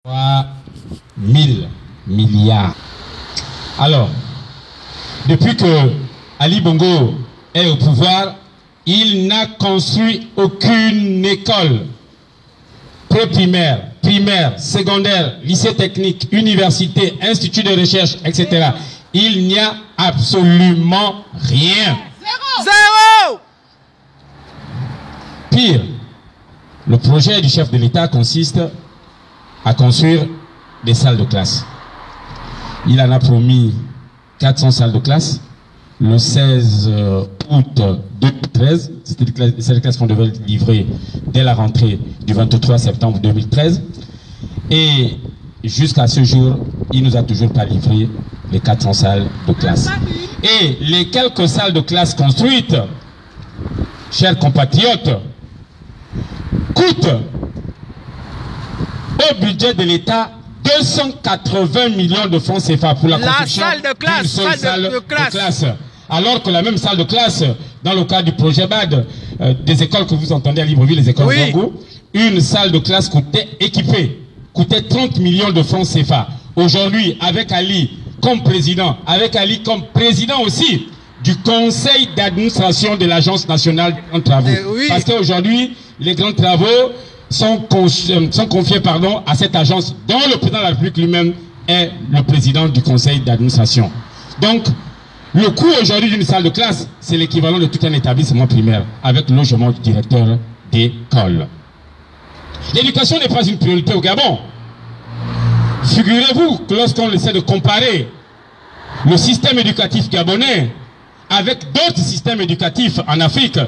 3 000 milliards. Alors, depuis que Ali Bongo est au pouvoir, il n'a construit aucune école pré-primaire, primaire, secondaire, lycée technique, université, institut de recherche, etc. Il n'y a absolument rien. Zéro. Pire, le projet du chef de l'État consiste à construire des salles de classe. Il en a promis 400 salles de classe. Le 16 août 2013, c'était des salles de classe qu'on devait livrer dès la rentrée du 23 septembre 2013. Et jusqu'à ce jour, il ne nous a toujours pas livré les 400 salles de classe. Et les quelques salles de classe construites, chers compatriotes, coûtent au budget de l'État 280 millions de francs CFA pour la construction d'une seule salle de classe. Alors que la même salle de classe, dans le cadre du projet BAD, des écoles que vous entendez à Libreville, les écoles Bongo, une salle de classe coûtait 30 millions de francs CFA. Aujourd'hui, avec Ali comme président, aussi du conseil d'administration de l'Agence nationale des grands travaux. Parce qu'aujourd'hui, les grands travaux sont confiés à cette agence dont le président de la République lui-même est le président du conseil d'administration. Donc, le coût aujourd'hui d'une salle de classe, c'est l'équivalent de tout un établissement primaire, avec le logement du directeur d'école. L'éducation n'est pas une priorité au Gabon. Figurez-vous que lorsqu'on essaie de comparer le système éducatif gabonais avec d'autres systèmes éducatifs en Afrique,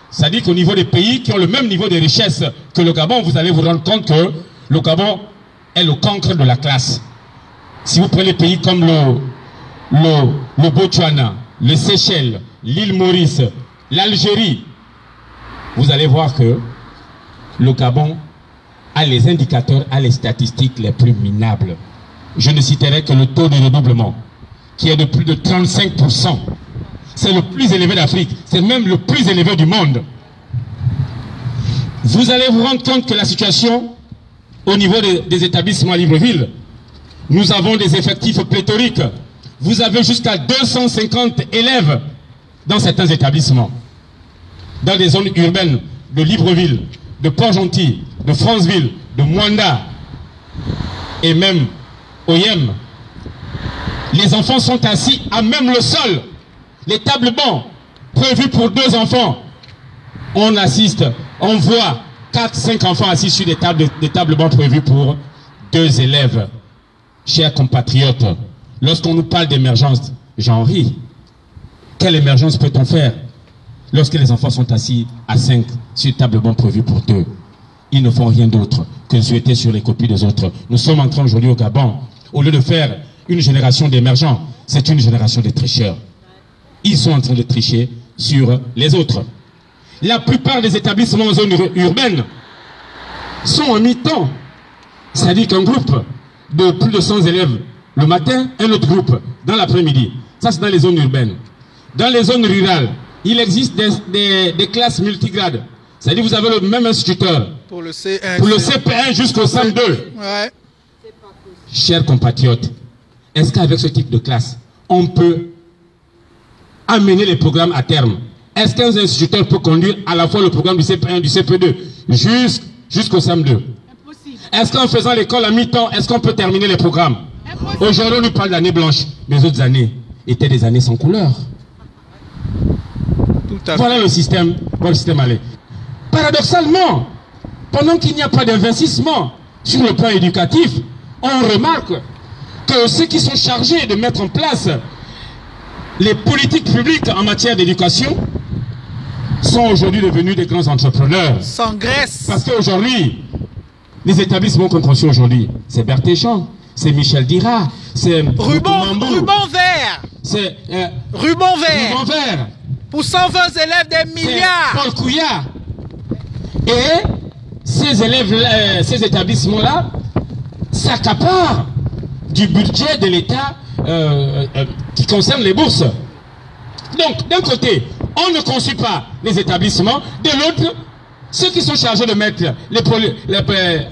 c'est-à-dire qu'au niveau des pays qui ont le même niveau de richesse que le Gabon, vous allez vous rendre compte que le Gabon est le cancre de la classe. Si vous prenez des pays comme le Botswana, les Seychelles, l'île Maurice, l'Algérie, vous allez voir que le Gabon a les indicateurs, a les statistiques les plus minables. Je ne citerai que le taux de redoublement, qui est de plus de 35%. C'est le plus élevé d'Afrique, c'est même le plus élevé du monde. Vous allez vous rendre compte que la situation au niveau des établissements à Libreville, nous avons des effectifs pléthoriques. Vous avez jusqu'à 250 élèves dans certains établissements. Dans des zones urbaines de Libreville, de Port-Gentil, de Franceville, de Mwanda et même Oyem. Les enfants sont assis à même le sol. Les tables bancs prévus pour 2 enfants, on assiste, on voit 4-5 enfants assis sur des tables bancs prévues pour 2 élèves. Chers compatriotes, lorsqu'on nous parle d'émergence, j'en ris. Quelle émergence peut-on faire lorsque les enfants sont assis à 5 sur des tables bancs prévues pour 2? Ils ne font rien d'autre que de souhaiter sur les copies des autres. Nous sommes en train aujourd'hui au Gabon, au lieu de faire une génération d'émergents, c'est une génération de tricheurs. Ils sont en train de tricher sur les autres. La plupart des établissements en zone urbaine sont en mi-temps. C'est-à-dire qu'un groupe de plus de 100 élèves le matin, un autre groupe dans l'après-midi. Ça, c'est dans les zones urbaines. Dans les zones rurales, il existe des classes multigrades. C'est-à-dire que vous avez le même instituteur. Pour le CP1 jusqu'au SAM2. Ouais. Chers compatriotes, est-ce qu'avec ce type de classe, on peut amener les programmes à terme? Est-ce qu'un instituteur peut conduire à la fois le programme du CP1 et du CP2 jusqu'au SAM2? Est-ce qu'en faisant l'école à mi-temps, est-ce qu'on peut terminer les programmes? Aujourd'hui, on nous parle d'années blanches. Les autres années étaient des années sans couleur. Voilà le système allait. Paradoxalement, pendant qu'il n'y a pas d'investissement sur le plan éducatif, on remarque que ceux qui sont chargés de mettre en place les politiques publiques en matière d'éducation sont aujourd'hui devenus des grands entrepreneurs. Sans graisse. Parce qu'aujourd'hui, les établissements qu'on construit aujourd'hui, c'est Bertéchamp, c'est Michel Dira, c'est ruban vert. C'est ruban vert. Pour 120 élèves, des milliards. Paul Couillard. Et ces élèves, ces établissements-là s'accaparent du budget de l'État qui concerne les bourses. Donc, d'un côté, on ne construit pas les établissements, de l'autre, Ceux qui sont chargés de mettre,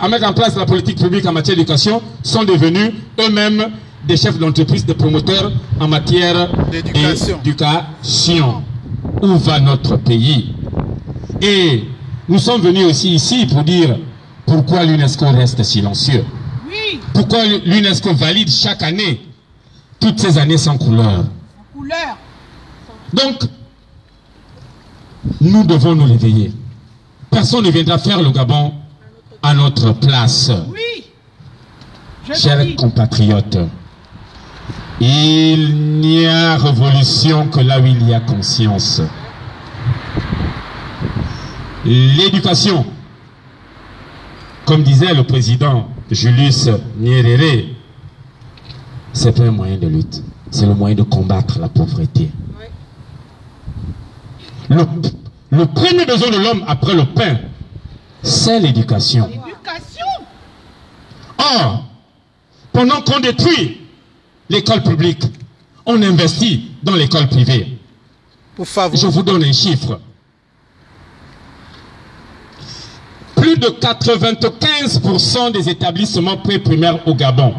à mettre en place la politique publique en matière d'éducation sont devenus eux-mêmes des chefs d'entreprise, des promoteurs en matière d'éducation. Où va notre pays? Et nous sommes venus aussi ici pour dire pourquoi l'UNESCO reste silencieux. Oui. Pourquoi l'UNESCO valide chaque année toutes ces années sans couleur. Donc, nous devons nous réveiller. Personne ne viendra faire le Gabon à notre place. Oui. Chers compatriotes, il n'y a révolution que là où il y a conscience. L'éducation, comme disait le président Julius Nyerere, c'est pas un moyen de lutte, c'est le moyen de combattre la pauvreté. Le premier besoin de l'homme après le pain, c'est l'éducation. Or, pendant qu'on détruit l'école publique, on investit dans l'école privée. Je vous donne un chiffre. Plus de 95% des établissements pré-primaires au Gabon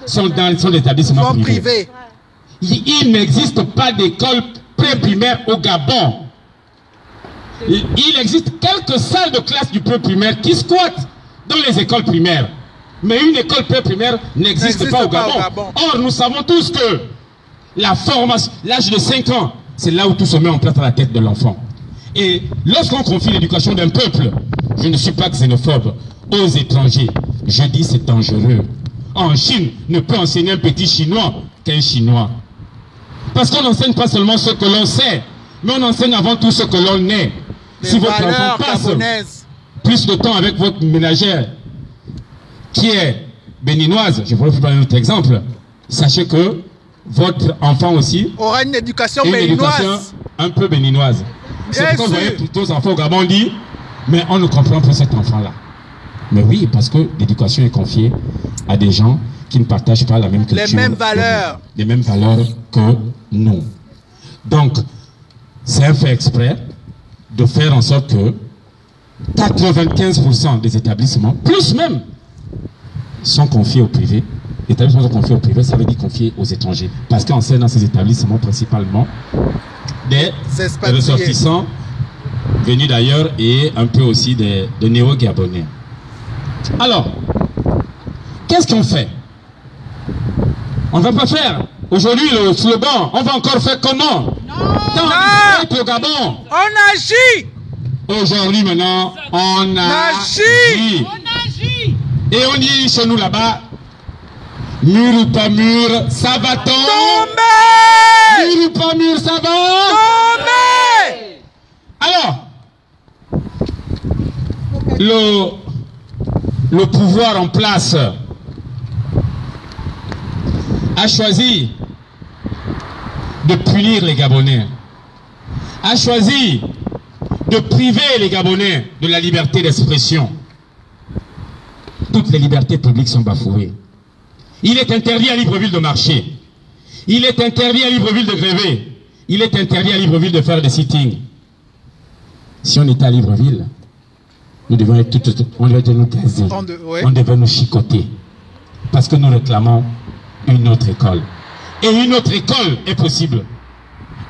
sont des établissements privés. Il n'existe pas d'école pré-primaire au Gabon. Il existe quelques salles de classe du pré-primaire qui squattent dans les écoles primaires. Mais une école pré-primaire n'existe pas au Gabon. Or, nous savons tous que la formation, l'âge de 5 ans, c'est là où tout se met en place à la tête de l'enfant. Et lorsqu'on confie l'éducation d'un peuple, je ne suis pas xénophobe, aux étrangers, je dis c'est dangereux. En Chine, ne peut enseigner un petit chinois qu'un chinois. Parce qu'on n'enseigne pas seulement ce que l'on sait, mais on enseigne avant tout ce que l'on est. Si votre enfant passe plus de temps avec votre ménagère, qui est béninoise, je pourrais vous donner un autre exemple, sachez que votre enfant aussi aura une éducation béninoise. Un peu béninoise. C'est pourquoi vous voyez plutôt enfants au Gabon dit, mais on ne comprend pas cet enfant-là. Mais oui, parce que l'éducation est confiée à des gens qui ne partagent pas la même culture. Les mêmes valeurs. Les mêmes valeurs que nous. Donc, c'est un fait exprès de faire en sorte que 95% des établissements, plus même, sont confiés au privé. Les établissements sont confiés au privé, ça veut dire confiés aux étrangers. Parce qu'on sait dans ces établissements principalement des ressortissants venus d'ailleurs et un peu aussi de néo-gabonais. Alors, qu'est-ce qu'on fait? On ne va pas faire. Aujourd'hui, le slogan, on va encore faire comment? Dans le Gabon. On agit. Aujourd'hui, maintenant, on agit. Et on dit chez nous là-bas, mur ou pas mur, ça va tomber. Mur ou pas mur, ça va tomber. Alors, le pouvoir en place a choisi de punir les Gabonais, a choisi de priver les Gabonais de la liberté d'expression. Toutes les libertés publiques sont bafouées. Il est interdit à Libreville de marcher. Il est interdit à Libreville de gréver. Il est interdit à Libreville de faire des sittings. Si on était à Libreville, nous devions être on devait nous gazer. On devait nous chicoter. Parce que nous réclamons une autre école. Et une autre école est possible.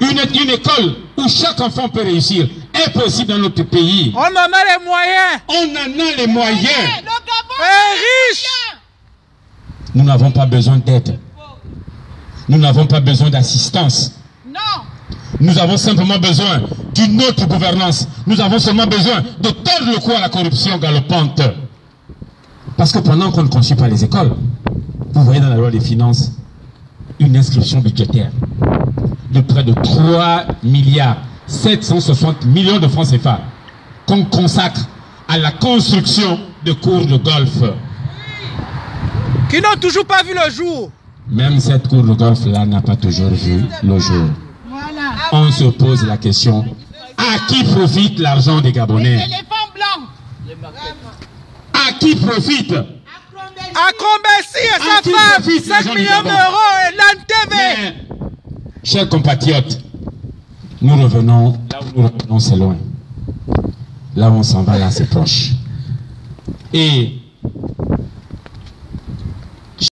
Une école où chaque enfant peut réussir est possible dans notre pays. On en a les moyens. On en a les moyens. Le Gabon est riche. Nous n'avons pas besoin d'aide. Nous n'avons pas besoin d'assistance. Non. Nous avons simplement besoin d'une autre gouvernance. Nous avons seulement besoin de tordre le cou à la corruption galopante. Parce que pendant qu'on ne construit pas les écoles, vous voyez dans la loi des finances une inscription budgétaire de près de 3 milliards 760 millions de francs CFA qu'on consacre à la construction de cours de golf. Qui n'ont toujours pas vu le jour. Même cette cour de golf-là n'a pas toujours vu le jour. Voilà. On se pose la question, à qui profite l'argent des Gabonais? Les éléphants blancs. À qui profite? À Combessi et sa femme, 5 millions d'euros et l'ANTV. Chers compatriotes, nous revenons là où nous revenons, c'est loin. Là où on s'en va, là, c'est proche. Et